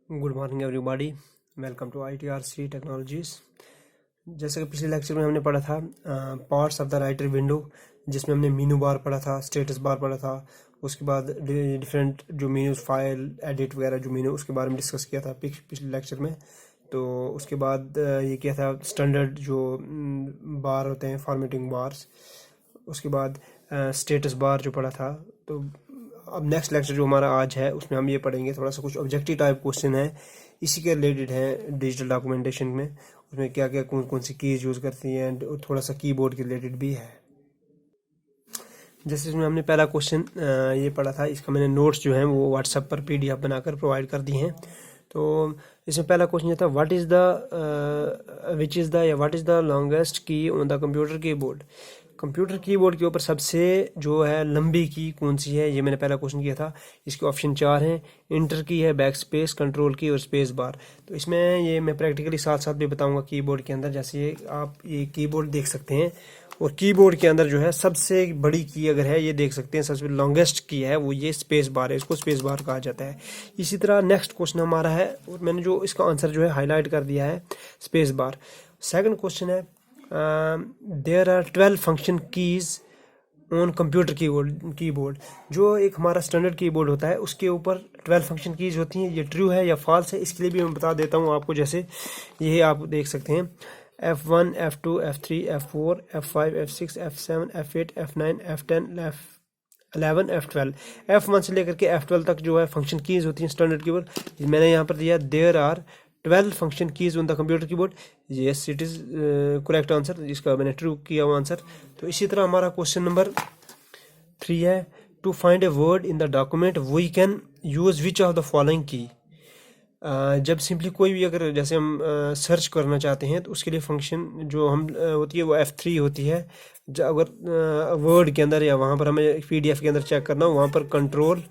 Good morning everybody, welcome to ITRC technologies. जैसे कि पिछले लेक्चर में हमने पढ़ा था parts of the writer window, जिसमें हमने मीनू बार पढ़ा था, स्टेटस बार पढ़ा था। उसके बाद डिफरेंट जो मीनूज, फाइल एडिट वगैरह जो मीनू, उसके बारे में डिस्कस किया था पिछले लेक्चर में। तो उसके बाद ये किया था स्टैंडर्ड जो बार होते हैं, फॉर्मेटिंग बार्स। उसके बाद स्टेटस बार जो पढ़ा था। तो अब नेक्स्ट लेक्चर जो हमारा आज है उसमें हम ये पढ़ेंगे, थोड़ा सा कुछ ऑब्जेक्टिव टाइप क्वेश्चन है, इसी के रिलेटेड है डिजिटल डॉक्यूमेंटेशन में। उसमें क्या क्या कौन कौन सी कीज यूज़ करती हैं, और थोड़ा सा कीबोर्ड के रिलेटेड भी है। जैसे इसमें हमने पहला क्वेश्चन ये पढ़ा था, इसका मैंने नोट्स जो हैं वो व्हाट्सएप पर PDF बनाकर प्रोवाइड कर दी हैं। तो इसमें पहला क्वेश्चन ये था, what is the longest key on the computer keyboard. Computer keyboard के ऊपर सबसे जो है लंबी की कौन सी है, ये मैंने पहला क्वेश्चन किया था। इसके ऑप्शन 4 हैं, इंटर की है, बैक स्पेस, कंट्रोल की और स्पेस बार। तो इसमें ये मैं प्रैक्टिकली साथ साथ भी बताऊंगा कीबोर्ड के अंदर। जैसे आप ये कीबोर्ड देख सकते हैं, और कीबोर्ड के अंदर जो है सबसे बड़ी की अगर है, ये देख सकते हैं सबसे लॉन्गेस्ट की है वो ये स्पेस बार है, इसको स्पेस बार कहा जाता है। इसी तरह नेक्स्ट क्वेश्चन हमारा है, और मैंने जो इसका आंसर जो है हाईलाइट कर दिया है, स्पेस बार। सेकंड क्वेश्चन है, there are 12 function keys on computer keyboard. जो एक हमारा स्टैंडर्ड कीबोर्ड होता है उसके ऊपर 12 फंक्शन कीज होती हैं, ये ट्रू है या फॉल्स है, इसके लिए भी मैं बता देता हूँ आपको। जैसे ये आप देख सकते हैं, F1, F2, F3, F4, F5, F6, F7, F8, F9, F10, F11, F12। F1 से लेकर के F12 तक जो है फंक्शन कीज होती हैं स्टैंडर्ड कीबोर्ड। मैंने यहाँ पर दिया there are 12 function keys on the computer keyboard. Yes, it is correct answer, जिसका मैंने ट्रू किया हुआ आंसर। तो इसी तरह हमारा क्वेश्चन नंबर 3 है, to find a word in the document we can use which of the following key. जब सिंपली कोई भी अगर जैसे हम सर्च करना चाहते हैं तो उसके लिए फंक्शन जो हम होती है वो F3 होती है। अगर वर्ड के अंदर या वहाँ पर हमें PDF के अंदर चेक करना हो, वहाँ पर कंट्रोल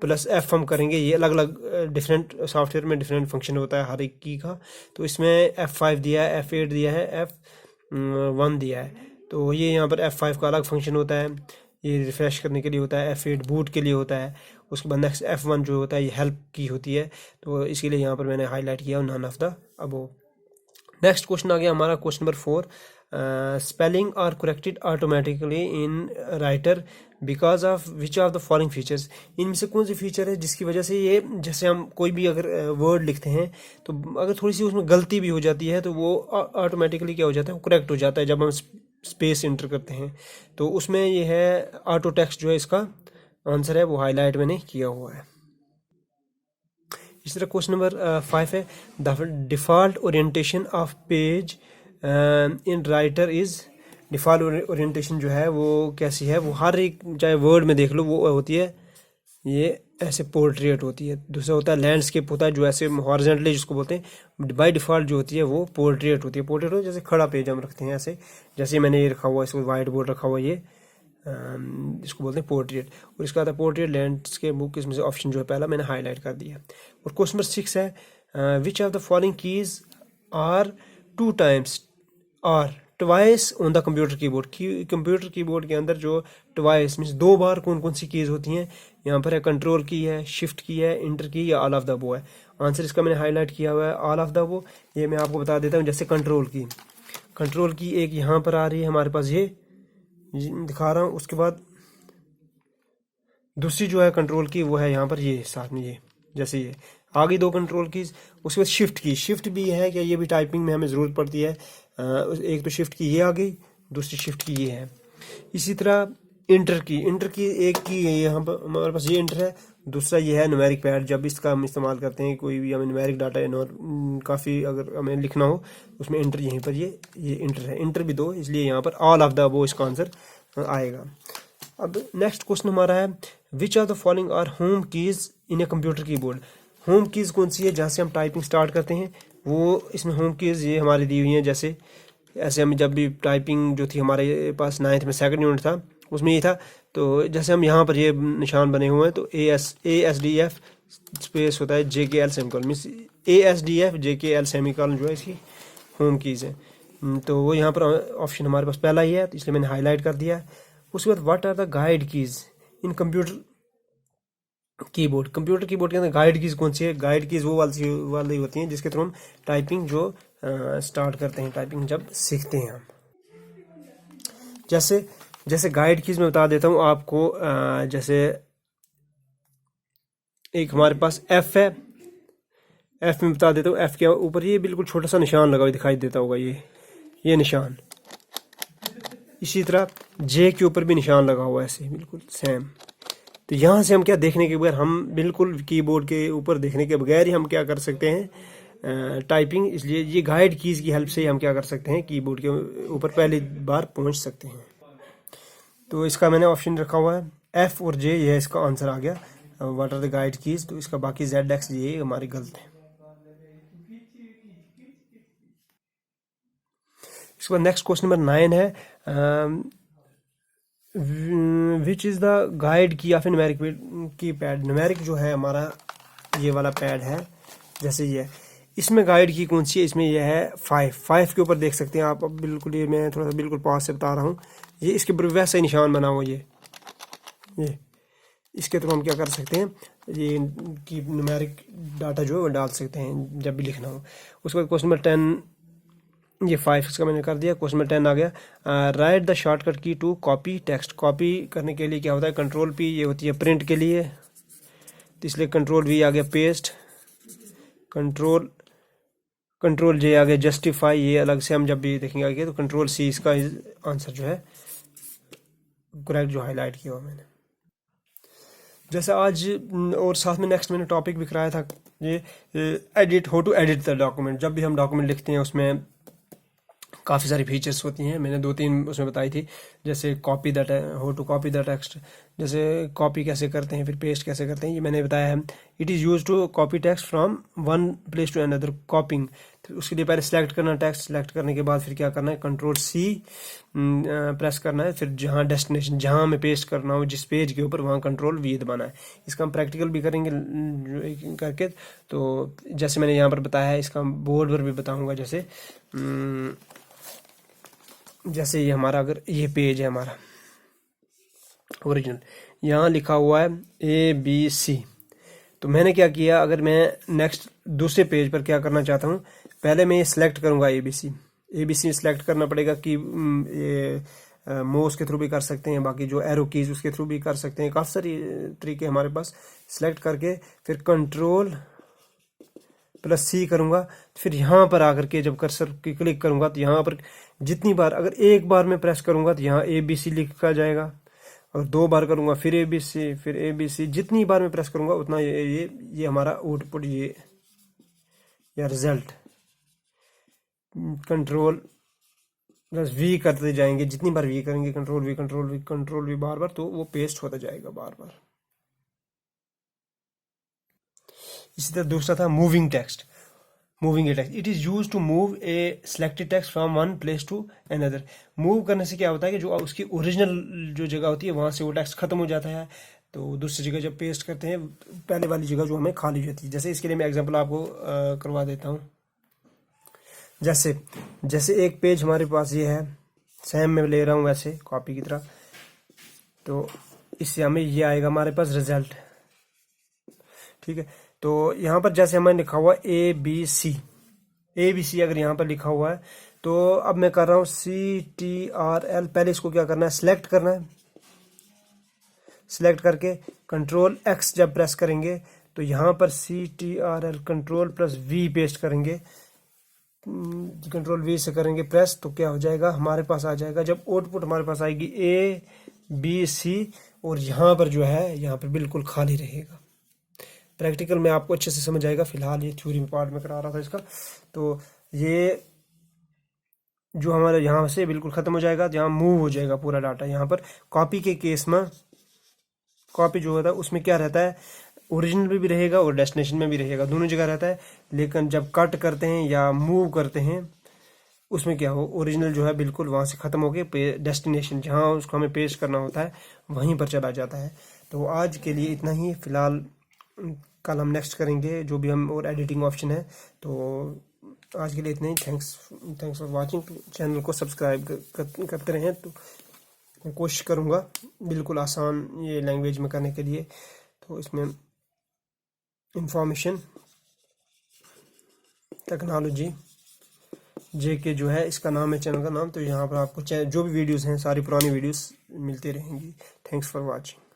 प्लस F हम करेंगे। ये अलग अलग डिफरेंट सॉफ्टवेयर में डिफरेंट फंक्शन होता है हर एक की का। तो इसमें F5 दिया है, F8 दिया है, F1 दिया है। तो ये यहाँ पर F5 का अलग फंक्शन होता है, ये रिफ्रेश करने के लिए होता है। F8 बूट के लिए होता है। उसके बाद नेक्स्ट F1 जो होता है ये हेल्प की होती है। तो इसके लिए यहाँ पर मैंने हाईलाइट किया none of the above. Next question आ गया हमारा question number 4, spelling are corrected automatically in writer because of which of the following features. इनमें से कौन सी फीचर है जिसकी वजह से ये, जैसे हम कोई भी अगर वर्ड लिखते हैं तो अगर थोड़ी सी उसमें गलती भी हो जाती है तो वो ऑटोमेटिकली क्या हो जाता है, वो करेक्ट हो जाता है जब हम स्पेस इंटर करते हैं। तो उसमें ये है ऑटो टेक्स्ट जो है इसका आंसर है, वो हाईलाइट मैंने किया हुआ है। इसी तरह क्वेश्चन नंबर 5 है, the default orientation of page in writer is. Default orientation जो है वो कैसी है, वो हर एक चाहे वर्ड में देख लो वो होती है, ये ऐसे पोर्ट्रेट होती है। दूसरा होता है लैंडस्केप, होता है जो ऐसे हॉरिजॉन्टली जिसको बोलते हैं। बाय डिफ़ॉल्ट जो होती है वो पोर्ट्रेट होती है। पोर्ट्रेट हो जैसे खड़ा पेज हम रखते हैं ऐसे, जैसे मैंने ये रखा हुआ है, इसको वाइट बोर्ड रखा हुआ है, ये इसको बोलते हैं पोर्ट्रेट। और इसका आता है पोर्ट्रेट, लैंडस्केप, बुक। इसमें से ऑप्शन जो है पहला मैंने हाईलाइट कर दिया। और क्वेश्चन नंबर 6 है, which of the following keys are two times और twice on the computer keyboard. Computer keyboard के अंदर जो ट्वाइस मीन्स 2 बार कौन कौन सी कीज होती हैं, यहाँ पर है कंट्रोल की है, शिफ्ट की है, इंटर की, या ऑल ऑफ द अबव है। आंसर इसका मैंने हाईलाइट किया हुआ है ऑल ऑफ द अबव। ये मैं आपको बता देता हूँ, जैसे कंट्रोल की एक यहाँ पर आ रही है हमारे पास, ये दिखा रहा हूँ। उसके बाद दूसरी जो है कंट्रोल की वो है यहाँ पर, ये साथ में, ये जैसे ये आ गई 2 कंट्रोल कीज। उसके बाद शिफ्ट भी है कि ये भी टाइपिंग में हमें ज़रूरत पड़ती है। एक तो शिफ्ट की ये आ गई, दूसरी शिफ्ट की ये है। इसी तरह इंटर की एक की है, यहाँ पर हमारे पास ये इंटर है, दूसरा ये है न्यूमेरिक पैड। जब इसका हम इस्तेमाल करते हैं, कोई भी हमें न्यूमेरिक डाटा या काफ़ी अगर हमें लिखना हो उसमें इंटर, यहीं पर ये इंटर है। इंटर भी 2, इसलिए यहाँ पर ऑल ऑफ द अबव इसका आंसर आएगा। अब नेक्स्ट क्वेश्चन हमारा है, which of the following are home keys in a computer keyboard. Home keys कौन सी है, जहाँ से हम टाइपिंग स्टार्ट करते हैं वो इसमें होम कीज़ ये हमारी दी हुई हैं। जैसे ऐसे हम जब भी टाइपिंग जो थी हमारे पास 9th में 2nd यूनिट था, उसमें ये था। तो जैसे हम यहाँ पर ये निशान बने हुए हैं, तो ASDF स्पेस होता है JKL semicolon, means ASDF JKL semicolon जो है इसकी होम कीज़ है। तो वो यहाँ पर ऑप्शन हमारे पास पहला ही है, तो इसलिए मैंने हाईलाइट कर दिया। उसके बाद what are the guide keys in computer. Computer keyboard. Computer keyboard के अंदर जो ट्वेल्व फंक्शन कीज होती हैं, यहाँ पर है कंट्रोल की है, शिफ्ट की है, इंटर की है, ऑल ऑफ द अबव है। आंसर इसका मैंने हाईलाइट किया हुआ है all of the above. Keyboard, computer keyboard के अंदर गाइड कीज कौन सी है? गाइड कीज वो वाली होती हैं जिसके थ्रू हम टाइपिंग जो स्टार्ट करते हैं, टाइपिंग जब सीखते हैं हम। जैसे जैसे गाइड कीज में बता देता हूँ आपको। जैसे एक हमारे पास एफ है, एफ में बता देता हूँ। एफ के ऊपर ये बिल्कुल छोटा सा निशान लगा हुआ दिखाई देता होगा, ये निशान। इसी तरह जे के ऊपर भी निशान लगा हुआ है, ऐसे बिल्कुल सेम। तो यहाँ से हम क्या देखने के बगैर, हम बिल्कुल कीबोर्ड के ऊपर देखने के बगैर ही हम क्या कर सकते हैं, टाइपिंग। इसलिए ये गाइड कीज की हेल्प से ही हम क्या कर सकते हैं, कीबोर्ड के ऊपर पहली बार पहुँच सकते हैं। तो इसका मैंने ऑप्शन रखा हुआ है एफ और जे, यह इसका आंसर आ गया। What are the guide keys? तो इसका बाकी जेड एक्स ये हमारी गलत है। इसके बाद नेक्स्ट क्वेश्चन नंबर 9 है, विच इज़ द गाइड की ऑफ न्यूमेरिक की पैड। न्यूमेरिक जो है हमारा ये वाला पैड है, जैसे ये, इसमें गाइड की कौन सी है? इसमें यह है 5 के ऊपर देख सकते हैं आप। अब बिल्कुल ये मैं थोड़ा सा बिल्कुल पास से बता रहा हूँ, ये इसके ऊपर वैसा ही निशान बना हुआ, ये इसके थ्रू हम क्या कर सकते हैं, ये की न्यूमेरिक डाटा जो है वो डाल सकते हैं जब भी लिखना हो। उसके बाद क्वेश्चन नंबर 10, ये 5 इसका मैंने कर दिया। क्वेश्चन नंबर 10 आ गया, राइट द शॉर्टकट की टू कॉपी टेक्स्ट। कॉपी करने के लिए क्या होता है? कंट्रोल पी, ये होती है प्रिंट के लिए, तो इसलिए कंट्रोल वी आ गया पेस्ट, कंट्रोल जे आ गया जस्टिफाई, ये अलग से हम जब भी देखेंगे आगे। तो कंट्रोल सी इसका आंसर जो है करेक्ट जो हाईलाइट किया हुआ मैंने। जैसे आज और साथ में नेक्स्ट मैंने टॉपिक भी कराया था, ये edit, how to edit the document. जब भी हम डॉक्यूमेंट लिखते हैं उसमें काफ़ी सारी फीचर्स होती हैं, मैंने 2-3 उसमें बताई थी। जैसे copy that, how to copy the text, जैसे कॉपी कैसे करते हैं, फिर पेस्ट कैसे करते हैं, ये मैंने बताया है। It is use to copy text from one place to another, copying. तो उसके लिए पहले सेलेक्ट करना टेक्स्ट, सेलेक्ट करने के बाद फिर क्या करना है, कंट्रोल सी प्रेस करना है, फिर जहाँ डेस्टिनेशन, जहाँ हमें पेस्ट करना हो जिस पेज के ऊपर, वहाँ कंट्रोल वी दबाना है। इसका हम प्रैक्टिकल भी करेंगे करके। तो जैसे मैंने यहाँ पर बताया है, इसका बोर्ड पर भी बताऊँगा। जैसे ये हमारा, अगर ये पेज है हमारा ओरिजिनल, यहाँ लिखा हुआ है ABC। तो मैंने क्या किया, अगर मैं नेक्स्ट दूसरे पेज पर क्या करना चाहता हूँ, पहले मैं ये सिलेक्ट करूँगा ABC सिलेक्ट करना पड़ेगा। कि ये माउस के थ्रू भी कर सकते हैं, बाकी जो एरो कीज उसके थ्रू भी कर सकते हैं, काफ़ी सारी तरीके हमारे पास। सिलेक्ट करके फिर कंट्रोल प्लस सी करूँगा, फिर यहाँ पर आकर के जब कर्सर की क्लिक करूँगा तो यहाँ पर जितनी बार, अगर एक बार में प्रेस करूँगा तो यहाँ ABC लिखा जाएगा, और 2 बार करूँगा फिर ABC, जितनी बार में प्रेस करूँगा उतना ये हमारा आउटपुट, ये या रिजल्ट। कंट्रोल प्लस वी करते जाएंगे, जितनी बार वी करेंगे, कंट्रोल वी बार बार, तो वो पेस्ट होता जाएगा बार बार। इसी तरह दूसरा था moving text. It is use to move a selected text from one place to another. Move करने से क्या होता है कि जो उसकी ओरिजिनल जो जगह होती है वहाँ से वो टेक्स्ट खत्म हो जाता है, तो दूसरी जगह जब पेस्ट करते हैं पहले वाली जगह जो हमें खाली हो जाती है। जैसे इसके लिए मैं एग्जांपल आपको करवा देता हूँ। जैसे एक पेज हमारे पास ये है, सेम मैं ले रहा हूँ वैसे कॉपी की तरह, तो इससे हमें ये आएगा हमारे पास रिजल्ट, ठीक है। तो यहाँ पर जैसे हमें लिखा हुआ ABC अगर यहाँ पर लिखा हुआ है, तो अब मैं कर रहा हूँ CTRL। पहले इसको क्या करना है, सिलेक्ट करना है। सिलेक्ट करके कंट्रोल X जब प्रेस करेंगे तो यहाँ पर CTRL control plus V paste करेंगे, कंट्रोल V से करेंगे प्रेस, तो क्या हो जाएगा, हमारे पास आ जाएगा। जब आउटपुट हमारे पास आएगी ABC, और यहाँ पर जो है, यहाँ पर बिल्कुल खाली रहेगा। प्रैक्टिकल में आपको अच्छे से समझ आएगा, फिलहाल ये थ्योरी पार्ट में करा रहा था इसका। तो ये जो हमारे यहाँ से बिल्कुल ख़त्म हो जाएगा, जहाँ मूव हो जाएगा पूरा डाटा। यहाँ पर कॉपी के केस में, कॉपी जो होता है उसमें क्या रहता है, ओरिजिनल में भी रहेगा और डेस्टिनेशन में भी रहेगा, दोनों जगह रहता है। लेकिन जब कट करते हैं या मूव करते हैं, उसमें क्या हो, ओरिजिनल जो है बिल्कुल वहाँ से ख़त्म होकर डेस्टिनेशन जहाँ उसको हमें पेस्ट करना होता है वहीं पर चला जाता है। तो आज के लिए इतना ही, फिलहाल कल हम नेक्स्ट करेंगे जो भी हम और एडिटिंग ऑप्शन है। तो आज के लिए इतना ही। Thanks for watching. चैनल को सब्सक्राइब करते रहें। तो मैं कोशिश करूँगा बिल्कुल आसान ये लैंग्वेज में करने के लिए। तो इसमें इंफॉर्मेशन टेक्नोलॉजी JK जो है इसका नाम है, चैनल का नाम। तो यहाँ पर आपको जो भी वीडियोस हैं सारी पुरानी वीडियोस मिलती रहेंगी। Thanks for watching.